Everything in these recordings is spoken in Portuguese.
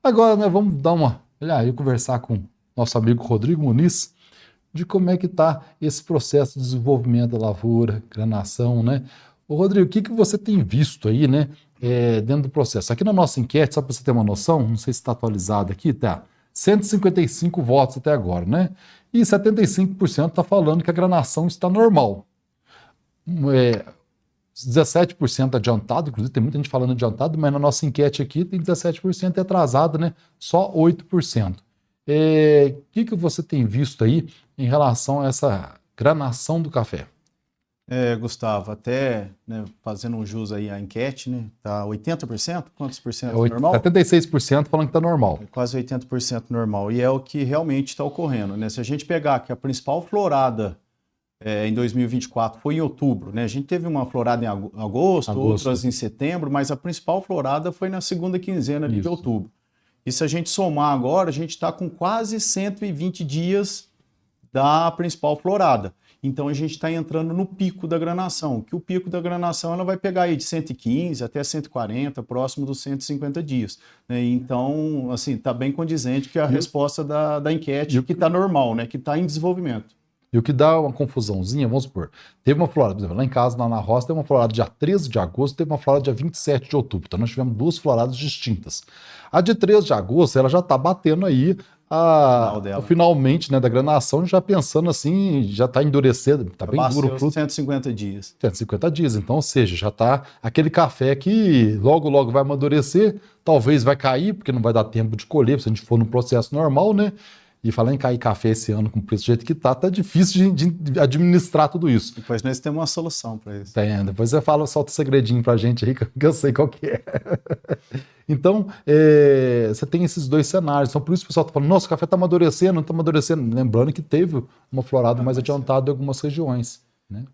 Agora, né, vamos dar uma, olha aí, conversar com nosso amigo Rodrigo Muniz de como é que está esse processo de desenvolvimento da lavoura, granação, né? Ô, Rodrigo, o que que você tem visto aí, né, dentro do processo? Aqui na nossa enquete, só para você ter uma noção, não sei se está atualizado aqui, tá? 155 votos até agora, né? E 75% está falando que a granação está normal. É, 17% adiantado, inclusive tem muita gente falando adiantado, mas na nossa enquete aqui tem 17% atrasado, né? Só 8%. O que você tem visto aí em relação a essa granação do café? Gustavo, até né, fazendo um jus aí à enquete, né? Tá 80%? Quantos por É cento normal? 76% falando que está normal. É quase 80% normal. E é o que realmente está ocorrendo, né? Se a gente pegar que a principal florada em 2024 foi em outubro, né? A gente teve uma florada em agosto, Agosto. outras em setembro, mas a principal florada foi na segunda quinzena ali de Isso. outubro. E se a gente somar agora, a gente está com quase 120 dias da principal florada. Então a gente está entrando no pico da granação, que o pico da granação ela vai pegar aí de 115 até 140, próximo dos 150 dias. Né? Então, assim, está bem condizente que a resposta da enquete, que está normal, né? Que está em desenvolvimento. E o que dá uma confusãozinha, vamos supor, teve uma florada, por exemplo, lá em casa, lá na roça, teve uma florada dia 13 de agosto, teve uma florada dia 27 de outubro. Então nós tivemos duas floradas distintas. A de 13 de agosto, ela já está batendo aí Final dela. finalmente, né, da granação, já pensando assim, já está endurecendo, está bem duro o fruto. 150 dias. 150 dias, então, ou seja, já está aquele café que logo, logo vai amadurecer, talvez vai cair, porque não vai dar tempo de colher, se a gente for no processo normal, né? E falar em cair café esse ano com o preço do jeito que tá difícil de administrar tudo isso. Depois nós temos uma solução para isso. Tem, depois você fala, solta o segredinho pra gente aí, que eu sei qual que é. Então, você tem esses dois cenários. Então, por isso o pessoal tá falando, nossa, o café tá amadurecendo, não tá amadurecendo. Lembrando que teve uma florada mais adiantada em algumas regiões. Né?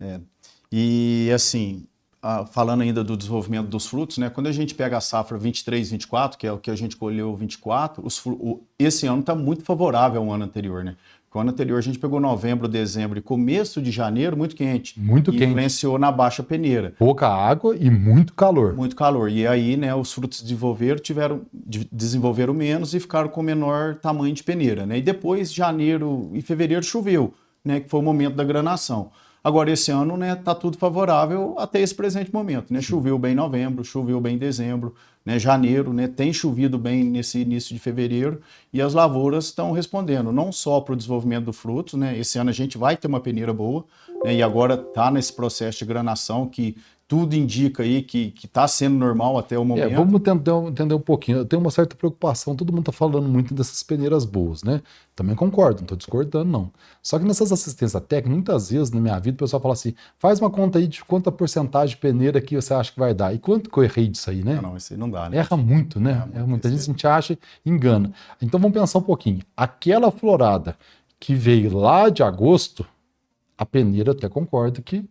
E assim, falando ainda do desenvolvimento dos frutos, né? Quando a gente pega a safra 23, 24, que é o que a gente colheu 24, esse ano está muito favorável ao ano anterior, né? Porque o ano anterior a gente pegou novembro, dezembro e começo de janeiro muito quente. Muito quente. Influenciou na baixa peneira. Pouca água e muito calor. Muito calor. E aí, né, os frutos desenvolveram menos e ficaram com menor tamanho de peneira, né? E depois, janeiro e fevereiro choveu, né? Que foi o momento da granação. Agora, esse ano, né, tá tudo favorável até esse presente momento, né? Choveu bem em novembro, choveu bem em dezembro, né? Janeiro, né, tem chovido bem nesse início de fevereiro e as lavouras estão respondendo, não só para o desenvolvimento do fruto, né? Esse ano a gente vai ter uma peneira boa, né? E agora está nesse processo de granação que tudo indica aí que está sendo normal até o momento. Vamos tentar entender um pouquinho. Eu tenho uma certa preocupação, todo mundo está falando muito dessas peneiras boas, né? Também concordo, não estou discordando, não. Só que nessas assistências técnicas, muitas vezes na minha vida, o pessoal fala assim: faz uma conta aí de quanta porcentagem de peneira que você acha que vai dar. E quanto que eu errei disso aí, né? Não, isso aí não dá, né? Erra muito, né? Erra muito. A gente acha e engana. Então vamos pensar um pouquinho. Aquela florada que veio lá de agosto, a peneira, eu até concordo que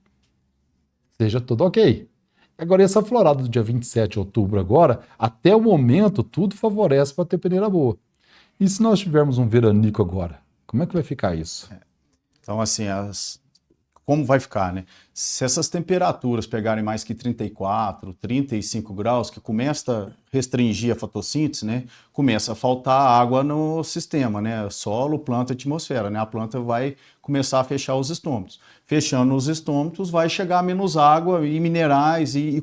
seja tudo ok. Agora, essa florada do dia 27 de outubro agora, até o momento, tudo favorece para ter peneira boa. E se nós tivermos um veranico agora? Como é que vai ficar isso? Então, assim, como vai ficar, né? Se essas temperaturas pegarem mais que 34, 35 graus, que começa a restringir a fotossíntese, né? Começa a faltar água no sistema, né? Solo, planta, atmosfera, né? A planta vai começar a fechar os estômatos. Fechando os estômatos, vai chegar menos água e minerais e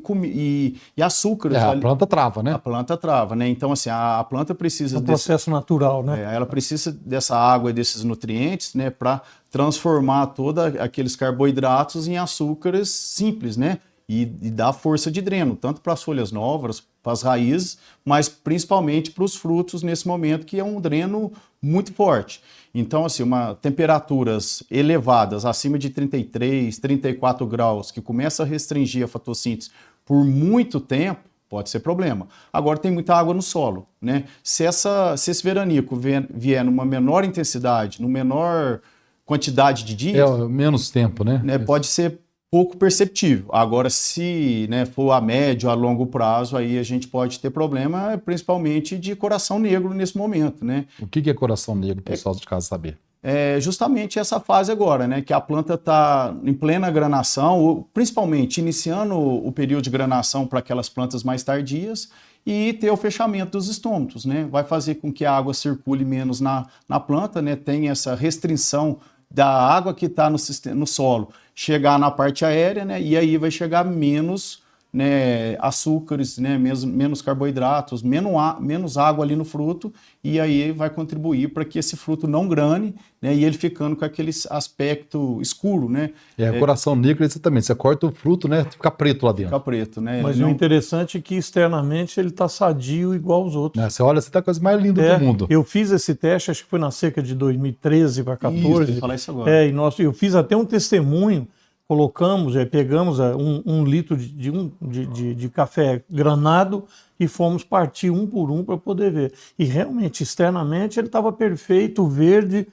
açúcares. A planta trava, né? A planta trava, né? Então, assim, a planta precisa... É um processo natural, né? Ela precisa dessa água e desses nutrientes, né? Para transformar todos aqueles carboidratos em açúcares simples, né? E dar força de dreno, tanto para as folhas novas, para as raízes, mas principalmente para os frutos nesse momento, que é um dreno muito forte. Então, assim, temperaturas elevadas, acima de 33, 34 graus, que começa a restringir a fotossíntese por muito tempo, pode ser problema. Agora tem muita água no solo, né? Se esse veranico vier numa menor intensidade, numa menor quantidade de dias... menos tempo, né? Pode ser pouco perceptível. Agora, se for a médio, a longo prazo, aí a gente pode ter problema, principalmente de coração negro nesse momento, né? O que é coração negro, pessoal de casa saber? É justamente essa fase agora, né? Que a planta está em plena granação, principalmente iniciando o período de granação para aquelas plantas mais tardias e ter o fechamento dos estômatos, né? Vai fazer com que a água circule menos na planta, né? Tem essa restrição da água que está no solo chegar na parte aérea, né? E aí vai chegar menos, né, açúcares, né, menos carboidratos, menos água ali no fruto, e aí vai contribuir para que esse fruto não grane, né, e ele ficando com aquele aspecto escuro, né? Coração negro é exatamente, você corta o fruto, né, fica preto lá dentro. Fica preto, né? Mas o interessante é que externamente ele está sadio igual aos outros. Né, você olha, você tá a coisa mais linda do mundo. Eu fiz esse teste, acho que foi na seca de 2013 para 2014. Isso, falar isso agora. Eu fiz até um testemunho. Colocamos, pegamos 1 litro de café granado e fomos partir um por um para poder ver. E realmente, externamente, ele estava perfeito, verde.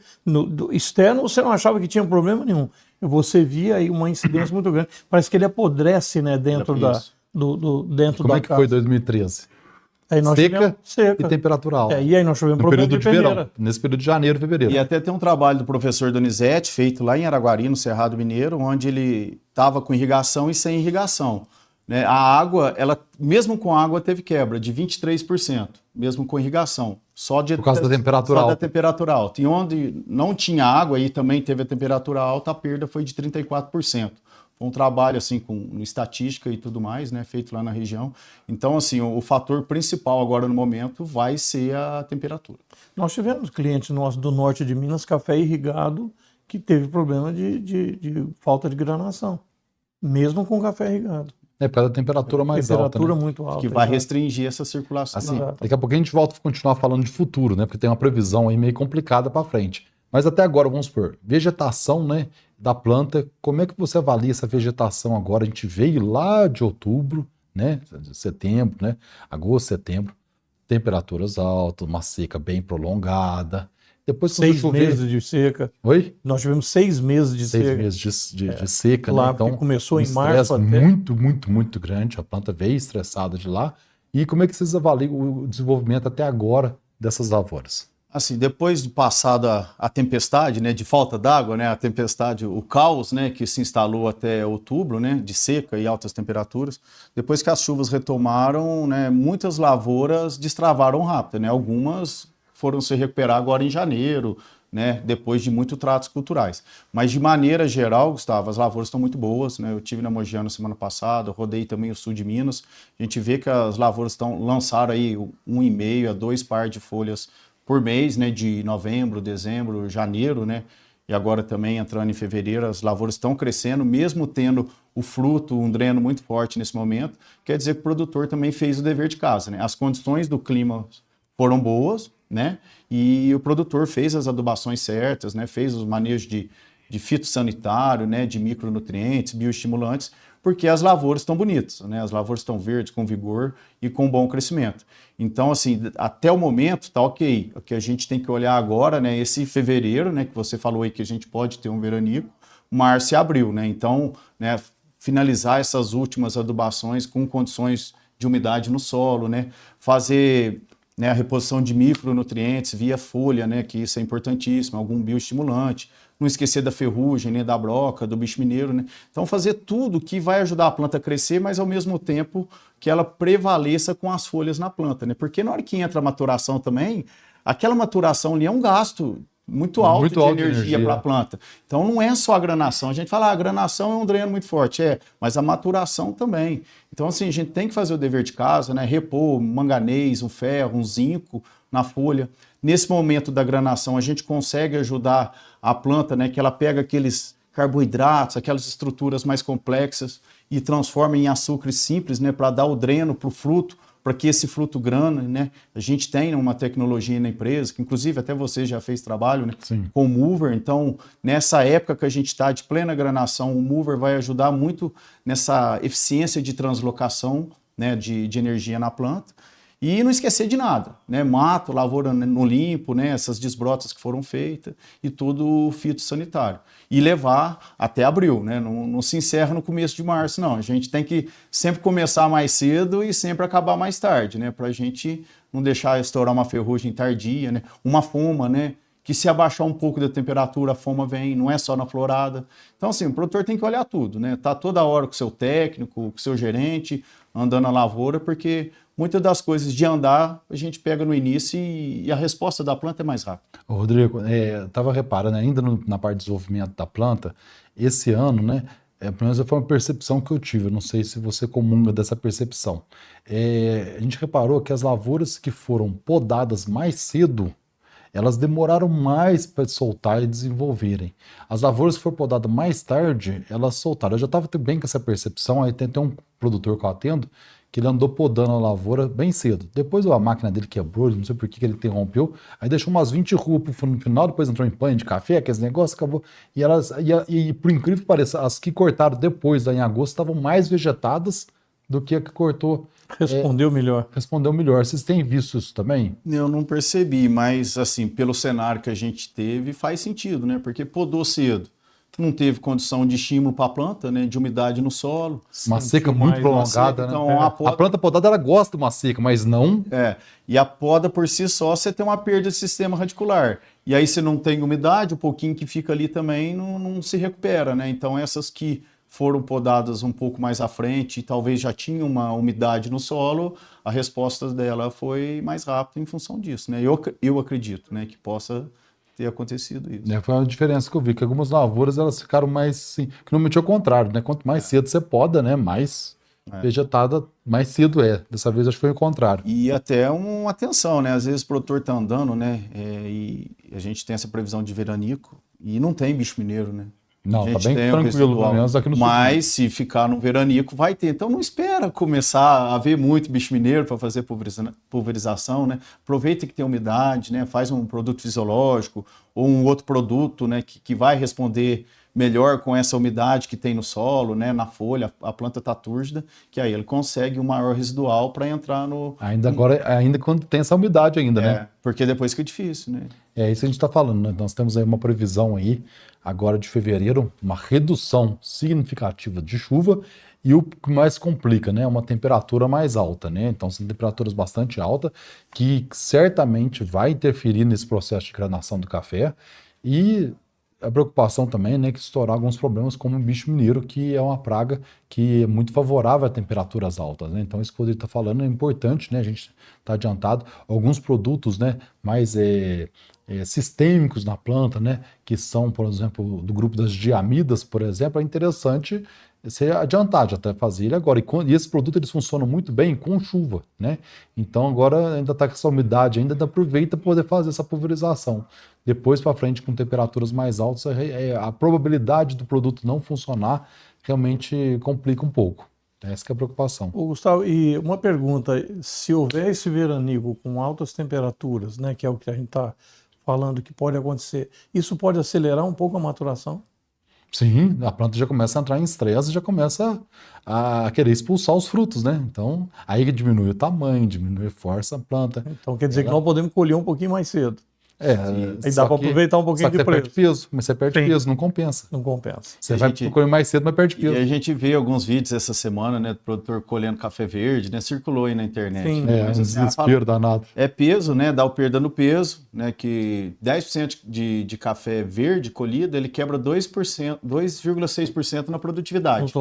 Externo, você não achava que tinha problema nenhum. Você via aí uma incidência muito grande. Parece que ele apodrece, né, dentro dentro Como da é que foi 2013? Aí nós Seca seca e temperatura alta. E aí nós tivemos No problema período de peneira. verão, nesse período de janeiro, fevereiro. E até tem um trabalho do professor Donizete, feito lá em Araguari, no Cerrado Mineiro, onde ele estava com irrigação e sem irrigação, né? A água, ela, mesmo com água, teve quebra de 23%, mesmo com irrigação. Por causa da temperatura alta. Da temperatura alta. E onde não tinha água e também teve a temperatura alta, a perda foi de 34%. Foi um trabalho assim com estatística e tudo mais, né, feito lá na região. Então, assim, o fator principal agora no momento vai ser a temperatura. Nós tivemos clientes nossos do norte de Minas, café irrigado, que teve problema de falta de granação, mesmo com café irrigado. Por causa da temperatura mais alta. Temperatura Né? muito alta. Que vai restringir essa circulação. Assim, daqui a pouco a gente volta a continuar falando de futuro, né? Porque tem uma previsão aí meio complicada para frente. Mas até agora, vamos supor, vegetação, né, da planta, como é que você avalia essa vegetação agora? A gente veio lá de outubro, né, setembro, né, agosto, setembro, temperaturas altas, uma seca bem prolongada. Depois 6 meses de seca. Oi? Nós tivemos 6 meses de 6 seca. meses de seca, lá, né? Então, começou em estresse março até. muito grande. A planta veio estressada de lá. E como é que vocês avaliam o desenvolvimento até agora dessas lavouras? Assim, depois de passada a tempestade, né, de falta d'água, né, a tempestade, o caos, né, que se instalou até outubro, né, de seca e altas temperaturas, depois que as chuvas retomaram, né, muitas lavouras destravaram rápido, né, algumas foram se recuperar agora em janeiro, né, depois de muitos tratos culturais. Mas de maneira geral, Gustavo, as lavouras estão muito boas, né, eu estive na Mogiana semana passada, rodei também o sul de Minas, a gente vê que as lavouras lançaram aí 1,5 a 2 par de folhas por mês, né, de novembro, dezembro, janeiro, né, e agora também entrando em fevereiro, as lavouras estão crescendo, mesmo tendo o fruto, um dreno muito forte nesse momento, quer dizer que o produtor também fez o dever de casa, né, as condições do clima foram boas, né, e o produtor fez as adubações certas, né, fez os manejos de fitossanitário, né, de micronutrientes, bioestimulantes, porque as lavouras estão bonitas, né? As lavouras estão verdes, com vigor e com bom crescimento. Então, assim, até o momento está ok. O que a gente tem que olhar agora, né, esse fevereiro, né, que você falou aí que a gente pode ter um veranico, março e abril, né? Então, né, finalizar essas últimas adubações com condições de umidade no solo, né? Fazer, né, a reposição de micronutrientes via folha, né, que isso é importantíssimo, algum bioestimulante. Não esquecer da ferrugem, né, da broca, do bicho mineiro, né? Então fazer tudo que vai ajudar a planta a crescer, mas ao mesmo tempo que ela prevaleça com as folhas na planta, né? Porque na hora que entra a maturação também, aquela maturação ali é um gasto muito alto de energia para a planta. Então não é só a granação. A gente fala, a granação é um dreno muito forte, mas a maturação também. Então assim, a gente tem que fazer o dever de casa, né? Repor manganês, um ferro, um zinco na folha. Nesse momento da granação, a gente consegue ajudar a planta, né, que ela pega aqueles carboidratos, aquelas estruturas mais complexas e transforma em açúcares simples, né, para dar o dreno para o fruto, para que esse fruto grane, né? A gente tem uma tecnologia na empresa, que inclusive até você já fez trabalho, né, com o mover. Então, nessa época que a gente está de plena granação, o mover vai ajudar muito nessa eficiência de translocação, né, de energia na planta. E não esquecer de nada, né? Mato, lavoura no limpo, né? Essas desbrotas que foram feitas e tudo fitossanitário. E levar até abril, né? Não se encerra no começo de março, não. A gente tem que sempre começar mais cedo e sempre acabar mais tarde, né? Para a gente não deixar estourar uma ferrugem tardia, né? Uma foma, né? Que se abaixar um pouco da temperatura, a foma vem, não é só na florada. Então, assim, o produtor tem que olhar tudo, né? Tá toda hora com o seu técnico, com o seu gerente, andando na lavoura, porque muitas das coisas de andar a gente pega no início e a resposta da planta é mais rápida. Ô, Rodrigo, estava reparando, ainda na parte de desenvolvimento da planta, esse ano, né, pelo menos foi uma percepção que eu tive, eu não sei se você comunga dessa percepção. A gente reparou que as lavouras que foram podadas mais cedo, elas demoraram mais para soltar e desenvolverem. As lavouras que foram podadas mais tarde, elas soltaram. Eu já estava bem com essa percepção, aí tem um produtor que eu atendo, que ele andou podando a lavoura bem cedo. Depois a máquina dele quebrou, não sei por que ele interrompeu, aí deixou umas 20 ruas no final, depois entrou em panho de café, aqueles negócios, acabou. E por incrível que pareça, as que cortaram depois, em agosto, estavam mais vegetadas do que a que cortou. Respondeu melhor. Respondeu melhor. Vocês têm visto isso também? Eu não percebi, mas assim, pelo cenário que a gente teve, faz sentido, né? Porque podou cedo. Não teve condição de estímulo para a planta, né? De umidade no solo. Uma seca muito prolongada, então, né? a planta podada, ela gosta de uma seca, mas não... E a poda por si só, você tem uma perda de sistema radicular. E aí você não tem umidade, o pouquinho que fica ali também não se recupera, né? Então essas que foram podadas um pouco mais à frente e talvez já tinham uma umidade no solo, a resposta dela foi mais rápida em função disso, né? Eu acredito, né, que possa ter acontecido isso. Foi a diferença que eu vi, que algumas lavouras elas ficaram mais, assim, que normalmente é o contrário, né? Quanto mais cedo você poda, né, mais vegetada, mais cedo é. Dessa vez acho que foi o contrário. E até uma atenção, né? Às vezes o produtor tá andando, né, e a gente tem essa previsão de veranico e não tem bicho mineiro, né? Não, tá bem tranquilo, pelo menos aqui no sul. Mas se ficar no veranico, vai ter. Então não espera começar a haver muito bicho mineiro para fazer pulverização, né? Aproveita que tem umidade, né? Faz um produto fisiológico ou um outro produto, né? Que vai responder melhor com essa umidade que tem no solo, né? Na folha, a planta está túrgida, que aí ele consegue um maior residual para entrar no... Ainda quando tem essa umidade ainda, né? Porque depois fica difícil, né? É isso que a gente está falando, né? Nós temos aí uma previsão aí, agora de fevereiro, uma redução significativa de chuva e o que mais complica, né? Uma temperatura mais alta, né? Então são temperaturas bastante altas que certamente vai interferir nesse processo de granação do café e a preocupação também, né, que estourar alguns problemas como o bicho mineiro, que é uma praga que é muito favorável a temperaturas altas, né? Então isso que o Rodrigo está falando é importante, né? A gente está adiantado. Alguns produtos, né, mais sistêmicos na planta, né, que são, por exemplo, do grupo das diamidas, por exemplo, é interessante você adiantar, já até fazer ele agora. E esses produtos eles funcionam muito bem com chuva, né? Então agora ainda está com essa umidade, ainda aproveita para poder fazer essa pulverização. Depois para frente, com temperaturas mais altas, a probabilidade do produto não funcionar realmente complica um pouco. Essa que é a preocupação. Ô, Gustavo, e uma pergunta, se houver esse veranico com altas temperaturas, né, que é o que a gente está falando que pode acontecer, isso pode acelerar um pouco a maturação? Sim, a planta já começa a entrar em estresse, já começa a querer expulsar os frutos, né? Então, aí diminui o tamanho, diminui a força da planta. Então quer dizer que nós podemos colher um pouquinho mais cedo. Aí dá para aproveitar um pouquinho de você preço. perde peso, mas você perde peso, não compensa. Não compensa. Você vai colher mais cedo, mas perde peso. E a gente vê alguns vídeos essa semana, né, do produtor colhendo café verde, né, circulou aí na internet. Sim. Né, um desespero danado. É peso, né, dá o perda no peso, né, que 10% de café verde colhido, ele quebra 2,6% na produtividade.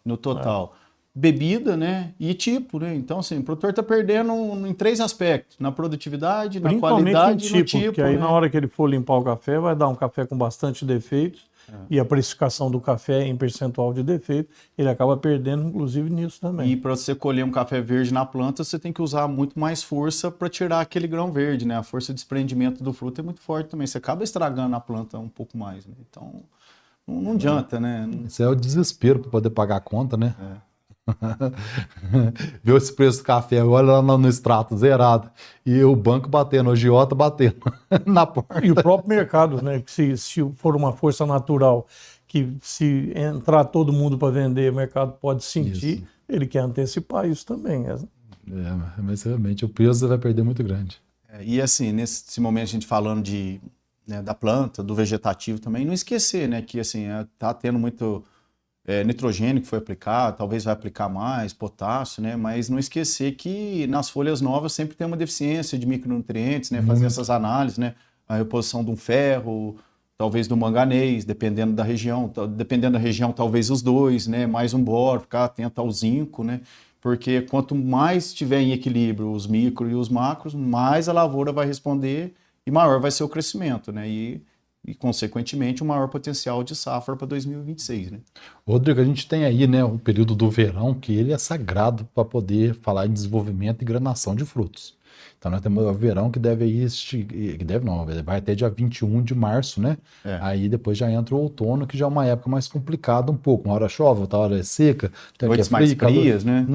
No total. Bebida, né, e tipo, né, então assim, o produtor está perdendo em 3 aspectos, na produtividade, na qualidade e no tipo. Porque aí na hora que ele for limpar o café, vai dar um café com bastante defeitos, e a precificação do café em percentual de defeito, ele acaba perdendo inclusive nisso também. E para você colher um café verde na planta, você tem que usar muito mais força para tirar aquele grão verde, né, a força de desprendimento do fruto é muito forte também, você acaba estragando a planta um pouco mais, né? Então não adianta, né. Isso é o desespero para poder pagar a conta, né. Viu esse preço do café, olha lá no extrato, zerado. E o banco batendo, o agiota batendo na porta. E o próprio mercado, né? Se for uma força natural, que se entrar todo mundo para vender, o mercado pode sentir, ele quer antecipar isso também. Mas realmente o peso vai perder muito grande. E assim, nesse momento a gente falando da planta, do vegetativo também, não esquecer, né, que assim, tá tendo muito nitrogênio que foi aplicado, talvez vai aplicar mais, potássio, né? Mas não esquecer que nas folhas novas sempre tem uma deficiência de micronutrientes, né? Fazer essas análises, né? A reposição de um ferro, talvez do manganês, dependendo da região, talvez os dois, né? Mais um boro, ficar atento ao zinco, né? Porque quanto mais tiver em equilíbrio os micros e os macros, mais a lavoura vai responder e maior vai ser o crescimento, né? E consequentemente, o maior potencial de safra para 2026, né? Rodrigo, a gente tem aí, né, o período do verão, que ele é sagrado para poder falar em desenvolvimento e granação de frutos. Então nós temos o verão que deve ir, que deve não, vai até dia 21 de março, né? Aí depois já entra o outono, que já é uma época mais complicada um pouco. Uma hora chove, outra hora é seca, tem Noites mais frias, né?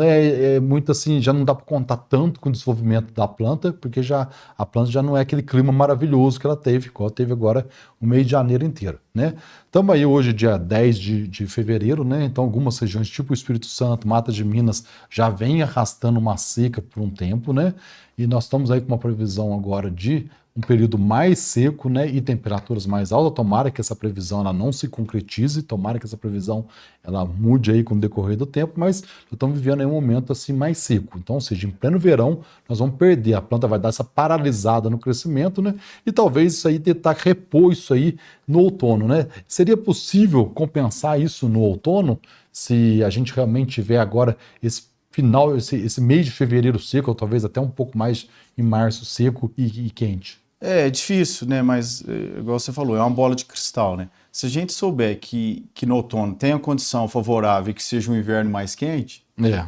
É muito assim, já não dá para contar tanto com o desenvolvimento da planta, porque já a planta já não é aquele clima maravilhoso que ela teve, igual teve agora o mês de janeiro inteiro, né? Estamos aí hoje, dia 10 de fevereiro, né? Então algumas regiões, tipo o Espírito Santo, Mata de Minas, já vem arrastando uma seca por um tempo, né? E nós estamos aí com uma previsão agora de um período mais seco, né, e temperaturas mais altas. Tomara que essa previsão ela não se concretize, tomara que essa previsão ela mude aí com o decorrer do tempo, mas nós estamos vivendo aí um momento assim mais seco. Então, ou seja, em pleno verão, nós vamos perder, a planta vai dar essa paralisada no crescimento, né, e talvez isso aí tentar repor isso aí no outono, né? Seria possível compensar isso no outono se a gente realmente tiver agora esse final, esse mês de fevereiro seco, ou talvez até um pouco mais em março seco e quente? É difícil, né? Mas, igual você falou, é uma bola de cristal, né? Se a gente souber que no outono tem a condição favorável e que seja um inverno mais quente,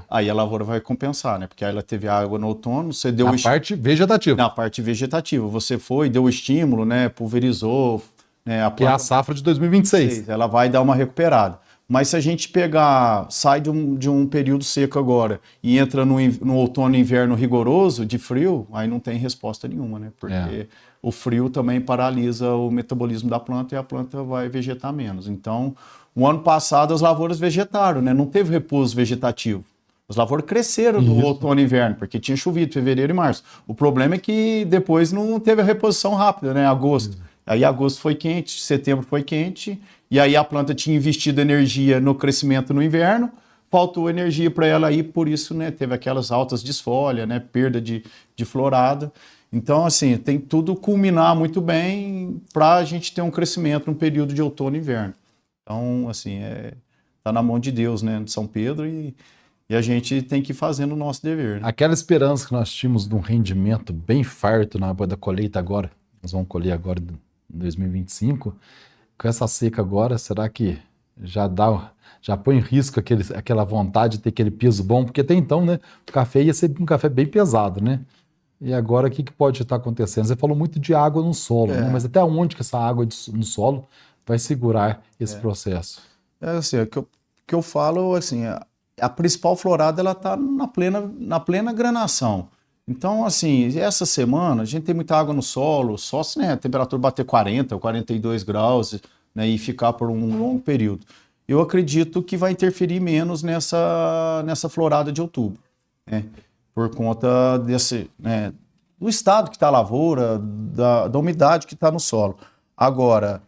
aí a lavoura vai compensar, né? Porque aí ela teve água no outono, você deu na parte vegetativa. Na parte vegetativa. Você foi, deu o estímulo, né? Pulverizou, né? A planta, que é a safra de 2026. Ela vai dar uma recuperada. Mas se a gente sai de um período seco agora e entra no outono e inverno rigoroso, de frio, aí não tem resposta nenhuma, né? Porque o frio também paralisa o metabolismo da planta e a planta vai vegetar menos. Então, o ano passado as lavouras vegetaram, né? Não teve repouso vegetativo. As lavouras cresceram no outono e inverno, porque tinha chovido em fevereiro e março. O problema é que depois não teve a reposição rápida, né? Agosto. Aí agosto foi quente, setembro foi quente, e aí a planta tinha investido energia no crescimento no inverno, faltou energia para ela aí, por isso, né, teve aquelas altas desfolha, né, perda de florada. Então, assim, tem tudo culminar muito bem para a gente ter um crescimento no período de outono e inverno. Então, assim, tá na mão de Deus, né, de São Pedro, e a gente tem que ir fazendo o nosso dever. Né? Aquela esperança que nós tínhamos de um rendimento bem farto na época da colheita agora, nós vamos colher agora em 2025, com essa seca agora, será que já põe em risco aquela vontade de ter aquele peso bom? Porque até então, né, o café ia ser um café bem pesado, né? E agora o que pode estar acontecendo? Você falou muito de água no solo, né? Mas até onde que essa água no solo vai segurar esse processo? Assim, o que eu falo, assim, a principal florada ela está na plena granação. Então, assim, essa semana a gente tem muita água no solo, só se, né, a temperatura bater 40 ou 42 graus, né, e ficar por um longo período. Eu acredito que vai interferir menos nessa florada de outubro, né, por conta né, do estado que está a lavoura, da umidade que está no solo. Agora,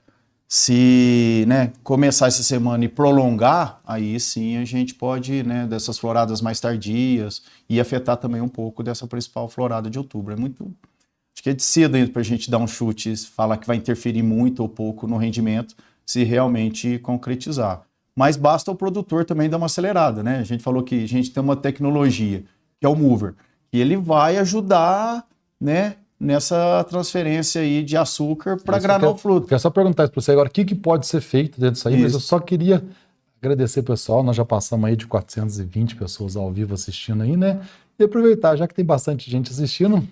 se, né, começar essa semana e prolongar, aí sim a gente pode, né, dessas floradas mais tardias e afetar também um pouco dessa principal florada de outubro. Acho que é de cedo ainda para a gente dar um chute e falar que vai interferir muito ou pouco no rendimento, se realmente concretizar. Mas basta o produtor também dar uma acelerada, né? A gente falou que a gente tem uma tecnologia, que é o Mover, e ele vai ajudar, né, nessa transferência aí de açúcar para granar o fruto. Quero só perguntar isso para você agora, o que pode ser feito dentro disso aí, mas eu só queria agradecer, pessoal, nós já passamos aí de 420 pessoas ao vivo assistindo aí, né? E aproveitar, já que tem bastante gente assistindo,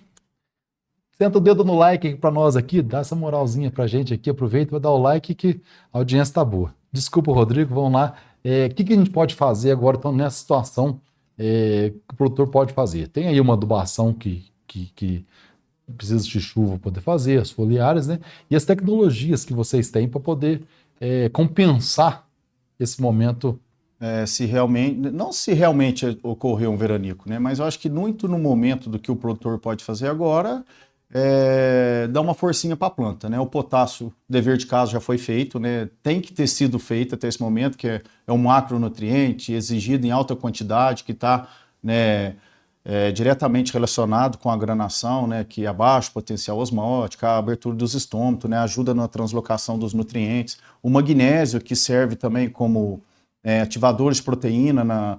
senta o dedo no like aqui para nós aqui, dá essa moralzinha pra gente aqui, aproveita e vai dar o like que a audiência tá boa. Desculpa, Rodrigo, vamos lá. O que a gente pode fazer agora, então, nessa situação que o produtor pode fazer? Tem aí uma adubação que precisa de chuva para poder fazer, as foliares, né? E as tecnologias que vocês têm para poder compensar esse momento. Não se realmente ocorreu um veranico, né? Mas eu acho que muito no momento do que o produtor pode fazer agora dar uma forcinha para a planta, né? O potássio, dever de casa já foi feito, né? Tem que ter sido feito até esse momento, que é um macronutriente exigido em alta quantidade, que está, né, diretamente relacionado com a granação, né, que abaixa o potencial osmótico, a abertura dos estômatos, né, ajuda na translocação dos nutrientes. O magnésio, que serve também como ativador de proteína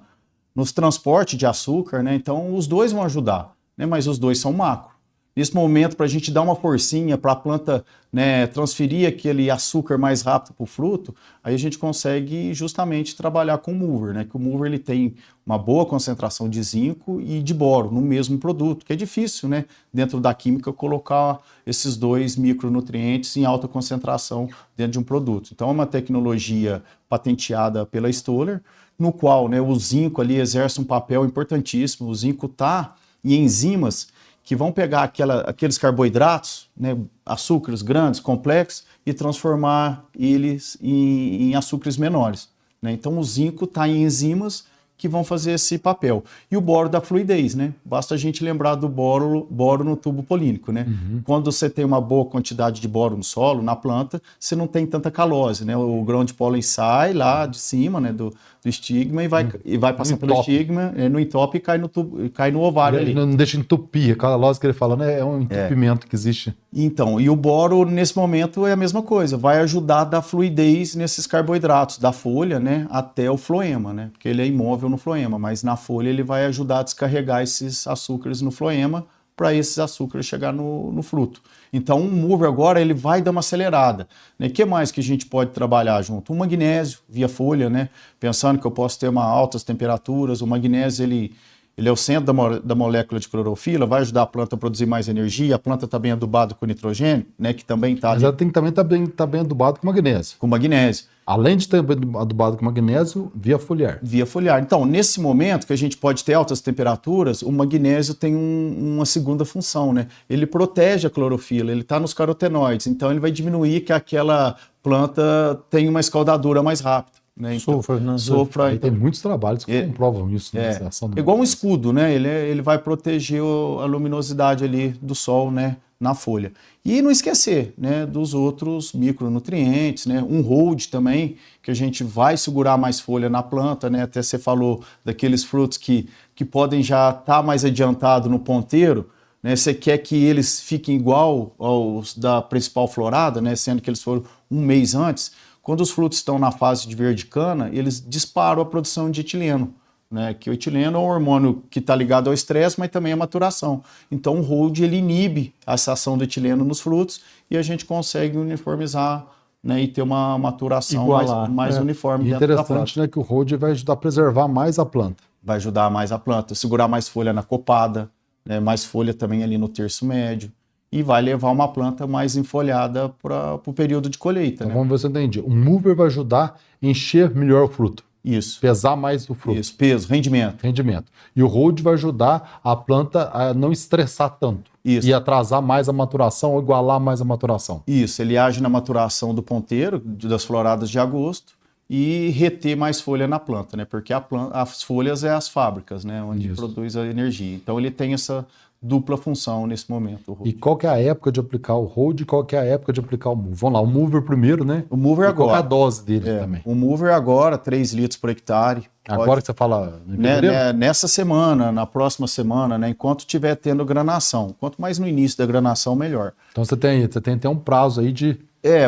nos transportes de açúcar, né? Então os dois vão ajudar, né? Mas os dois são macro. Nesse momento, para a gente dar uma forcinha para a planta, né, transferir aquele açúcar mais rápido para o fruto, aí a gente consegue justamente trabalhar com o mover, né? Que o mover ele tem uma boa concentração de zinco e de boro no mesmo produto, que é difícil, né, dentro da química, colocar esses dois micronutrientes em alta concentração dentro de um produto. Então é uma tecnologia patenteada pela Stoller, no qual, né, o zinco ali exerce um papel importantíssimo. O zinco está em enzimas que vão pegar aqueles carboidratos, né, açúcares grandes, complexos, e transformar eles em açúcares menores, né? Então o zinco está em enzimas que vão fazer esse papel. E o boro da fluidez, né? Basta a gente lembrar do boro no tubo polínico, né? Quando você tem uma boa quantidade de boro no solo, na planta, você não tem tanta calose, né? O grão de pólen sai lá de cima, né, do estigma e vai passando pelo estigma, não entope e cai no tubo, cai no ovário ali. Não deixa entupir, aquela lógica que ele fala, né? É um entupimento que existe. Então, e o boro, nesse momento, é a mesma coisa. Vai ajudar a dar fluidez nesses carboidratos, da folha, né, até o floema, né? Porque ele é imóvel no floema, mas na folha ele vai ajudar a descarregar esses açúcares no floema para esses açúcares chegar no fruto. Então, o mover agora ele vai dar uma acelerada, né? O que mais que a gente pode trabalhar junto? O magnésio via folha, né? Pensando que eu posso ter altas temperaturas, o magnésio ele é o centro da molécula de clorofila, vai ajudar a planta a produzir mais energia, a planta está bem adubada com nitrogênio, né? Que também está Mas ela tem que também estar bem adubado com magnésio. com magnésio. Além de estar bem adubado com magnésio, via foliar. Via foliar. Então, nesse momento que a gente pode ter altas temperaturas, o magnésio tem uma segunda função, né? Ele protege a clorofila, ele está nos carotenoides, então ele vai diminuir que aquela planta tenha uma escaldadura mais rápida. Né? Então, sofra. Aí tem muitos trabalhos que comprovam isso. Né? É igual um escudo, né? Ele vai proteger a luminosidade ali do sol, né, na folha. E não esquecer, né, dos outros micronutrientes, né? Um hold também, que a gente vai segurar mais folha na planta, né? Até você falou daqueles frutos que podem já estar mais adiantado no ponteiro, né? Você quer que eles fiquem igual aos da principal florada, né? Sendo que eles foram um mês antes. Quando os frutos estão na fase de verde cana, eles disparam a produção de etileno, né? Que o etileno é um hormônio que está ligado ao estresse, mas também à maturação. Então o hold ele inibe essa ação do etileno nos frutos e a gente consegue uniformizar, né, e ter uma maturação mais uniforme. E dentro da interessante, planta. né, que o hold vai ajudar a preservar mais a planta. Vai ajudar mais a planta, segurar mais folha na copada, né, mais folha também ali no terço médio. E vai levar uma planta mais enfolhada para o período de colheita. Então, né? vamos ver se eu entendi. O mover vai ajudar a encher melhor o fruto. Isso. Pesar mais o fruto. Isso, peso, rendimento. E o hold vai ajudar a planta a não estressar tanto. Isso. E atrasar mais a maturação ou igualar mais a maturação. Isso, ele age na maturação do ponteiro, das floradas de agosto, e reter mais folha na planta, né? Porque as folhas é as fábricas, né? Onde produz a energia. Então ele tem essa dupla função nesse momento. O hold. E qual que é a época de aplicar o hold e qual que é a época de aplicar o mover? Vamos lá, o mover primeiro, né? O mover e agora. qual que é a dose dele também? O mover agora, 3 litros por hectare. Agora que você fala em Né, fevereiro? nessa semana, na próxima semana, né, enquanto estiver tendo granação. Quanto mais no início da granação, melhor. Então você tem até um prazo aí de...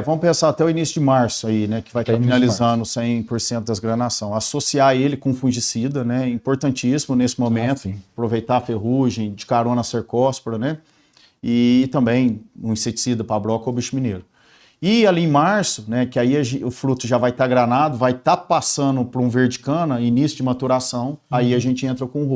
Vamos pensar até o início de março aí, né, que vai estar finalizando 100% das granação. Associar ele com fungicida, né, importantíssimo nesse momento. Aproveitar a ferrugem, de carona cercóspora, né, e também um inseticida para broca ou bicho mineiro. E ali em março, né, que aí o fruto já vai estar granado, vai estar passando por um verde cana, início de maturação, aí a gente entra com o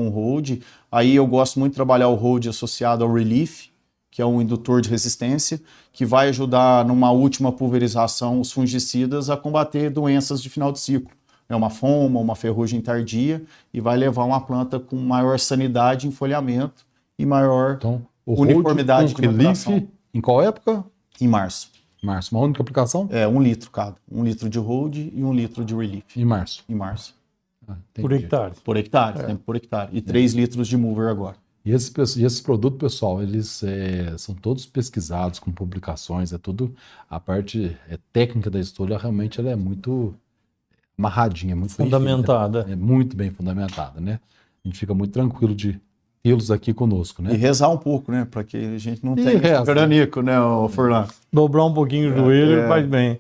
hold. Aí eu gosto muito de trabalhar o hold associado ao relief, que é um indutor de resistência, que vai ajudar numa última pulverização os fungicidas a combater doenças de final de ciclo. É uma foma, uma ferrugem tardia, e vai levar uma planta com maior sanidade, enfolhamento e maior uniformidade de maturação. Em qual época? Em março. Março. Uma única aplicação? 1 litro cada. 1 litro de hold e 1 litro de relief. Em março. Em março. Por hectare. Por hectare, sempre por hectare. E 3 litros de mover agora. E esses produtos, pessoal, eles são todos pesquisados com publicações, a parte técnica da Stoller realmente ela é muito amarradinha, muito fundamentada. Bem feita, é muito bem fundamentada, né? A gente fica muito tranquilo de tê-los aqui conosco, né? E rezar um pouco, né? Para que a gente não tenha veranico, né, Furlan? Dobrar um pouquinho o joelho faz bem.